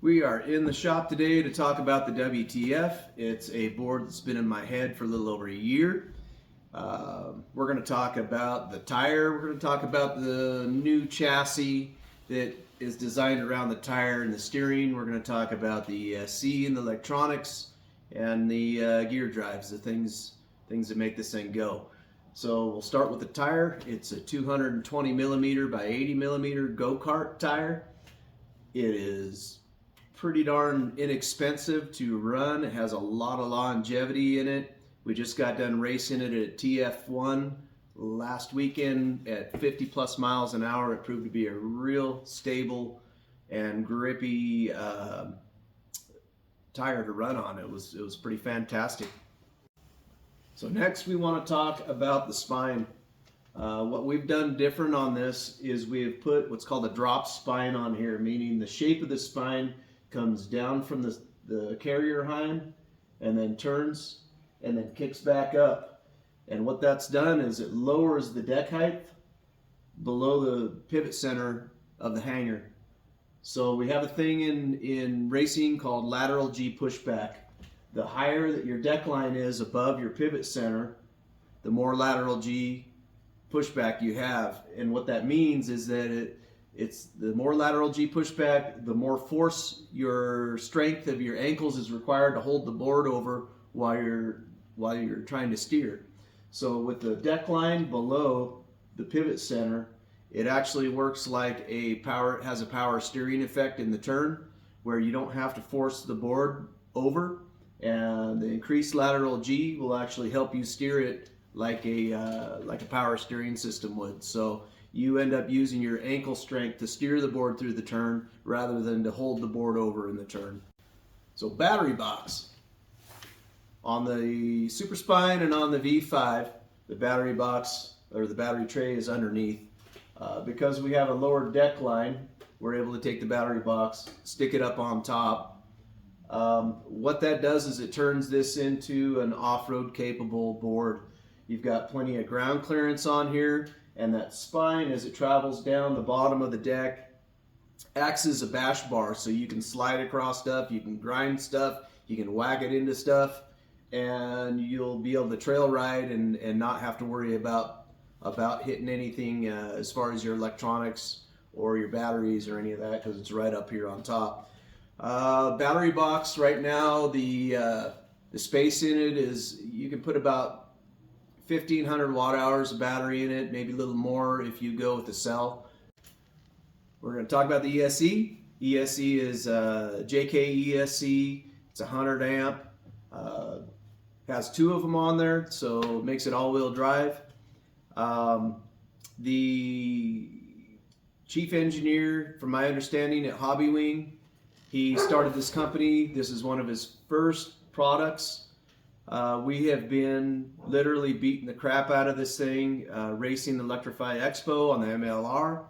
We are in the shop today to talk about the WTF. It's a board that's been in my head for a little over a year. We're going to talk about the tire. We're going to talk about the new chassis that is designed around the tire and the steering. We're going to talk about the ESC and the electronics and the gear drives, the things that make this thing go. So we'll start with the tire. It's a 220 millimeter by 80 millimeter go-kart tire. It is pretty darn inexpensive to run. It has a lot of longevity in it. We just got done racing it at TF1 last weekend at 50 plus miles an hour. It proved to be a real stable and grippy tire to run on. It was pretty fantastic. So next we want to talk about the spine. What we've done different on this is we have put what's called a drop spine on here, meaning the shape of the spine comes down from the carrier heim and then turns and then kicks back up. And what that's done is it lowers the deck height below the pivot center of the hanger. So we have a thing in racing called lateral G pushback. The higher that your deck line is above your pivot center, the more lateral G pushback you have. And what that means is that it's the more lateral G pushback, the more force your strength of your ankles is required to hold the board over while you're trying to steer. So with the deck line below the pivot center, it actually works like it has a power steering effect in the turn where you don't have to force the board over, and the increased lateral G will actually help you steer it like a power steering system would. So you end up using your ankle strength to steer the board through the turn rather than to hold the board over in the turn. So battery box. On the Super Spine and on the V5, the battery box or the battery tray is underneath. Because we have a lower deck line, we're able to take the battery box, stick it up on top. What that does is it turns this into an off-road capable board. You've got plenty of ground clearance on here, and that spine, as it travels down the bottom of the deck, acts as a bash bar, so you can slide across stuff, you can grind stuff, you can whack it into stuff, and you'll be able to trail ride and not have to worry about hitting anything as far as your electronics or your batteries or any of that, because it's right up here on top. Battery box right now, the space in it is, you can put about 1,500 watt hours of battery in it, maybe a little more if you go with the cell. We're going to talk about the ESC. ESC is JK ESC. It's 100 amp. Has two of them on there, so it makes it all-wheel drive. The chief engineer, from my understanding, at Hobby Wing, he started this company. This is one of his first products. We have been literally beating the crap out of this thing, racing the Electrify Expo on the MLR.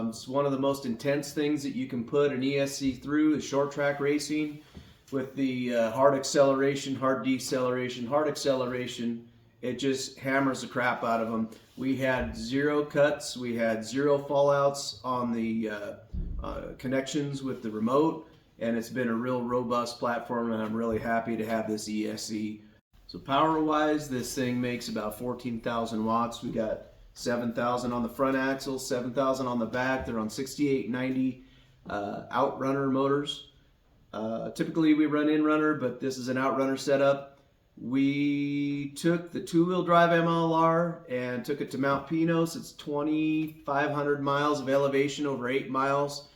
It's one of the most intense things that you can put an ESC through, is short track racing with the hard acceleration, hard deceleration, hard acceleration. It just hammers the crap out of them. We had zero cuts, we had zero fallouts on the connections with the remote. And it's been a real robust platform, and I'm really happy to have this ESC. So power-wise, this thing makes about 14,000 watts. We got 7,000 on the front axle, 7,000 on the back. They're on 6890 Outrunner motors. Typically we run in-runner, but this is an Outrunner setup. We took the two-wheel drive MLR and took it to Mount Pinos. It's 2,500 miles of elevation over 8 miles.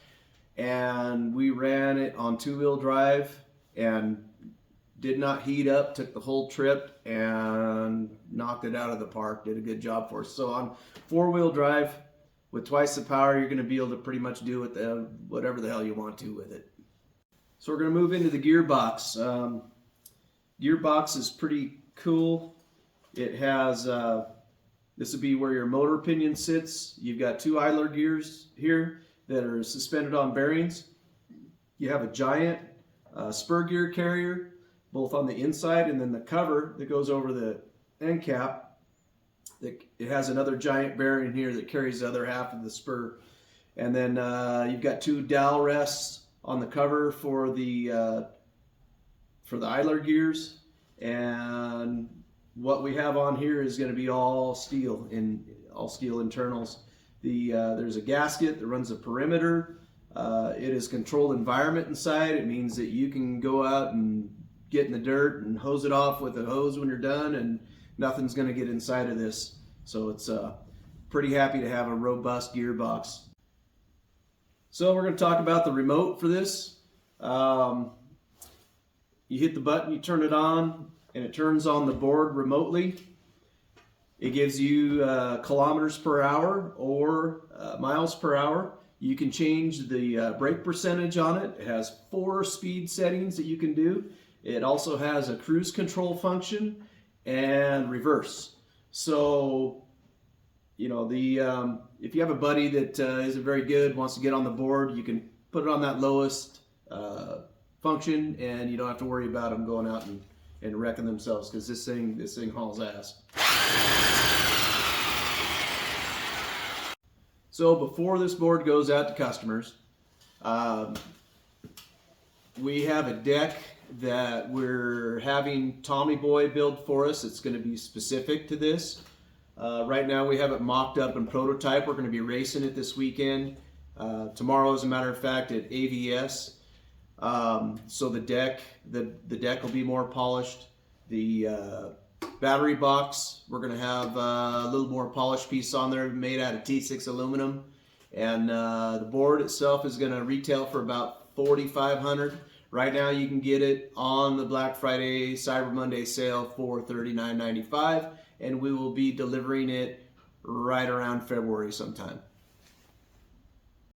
And we ran it on two-wheel drive and did not heat up, took the whole trip and knocked it out of the park, did a good job for us. So on four-wheel drive with twice the power, you're going to be able to pretty much do whatever the hell you want to with it. So we're going to move into the gearbox. Gearbox is pretty cool. It has, this would be where your motor pinion sits. You've got two idler gears here that are suspended on bearings. You have a giant spur gear carrier, both on the inside, and then the cover that goes over the end cap. It has another giant bearing here that carries the other half of the spur. And then you've got two dowel rests on the cover for the idler gears, and what we have on here is going to be all steel internals. There's a gasket that runs a perimeter. It is controlled environment inside. It means that you can go out and get in the dirt and hose it off with a hose when you're done, and nothing's going to get inside of this. So it's pretty happy to have a robust gearbox. So we're going to talk about the remote for this. You hit the button, you turn it on, and it turns on the board remotely. It gives you kilometers per hour or miles per hour. You can change the brake percentage on it. It has 4 speed settings that you can do. It also has a cruise control function and reverse. So, you know, if you have a buddy that isn't very good, wants to get on the board, you can put it on that lowest function, and you don't have to worry about them going out and wrecking themselves, because this thing hauls ass. So before this board goes out to customers, we have a deck that we're having Tommy Boy build for us. It's going to be specific to this. Right now we have it mocked up and prototype. We're going to be racing it this weekend. Tomorrow, as a matter of fact, at AVS. So the deck will be more polished. The battery box, we're going to have a little more polished piece on there made out of T6 aluminum. And the board itself is going to retail for about $4,500. Right now you can get it on the Black Friday Cyber Monday sale for $39.95, and we will be delivering it right around February sometime.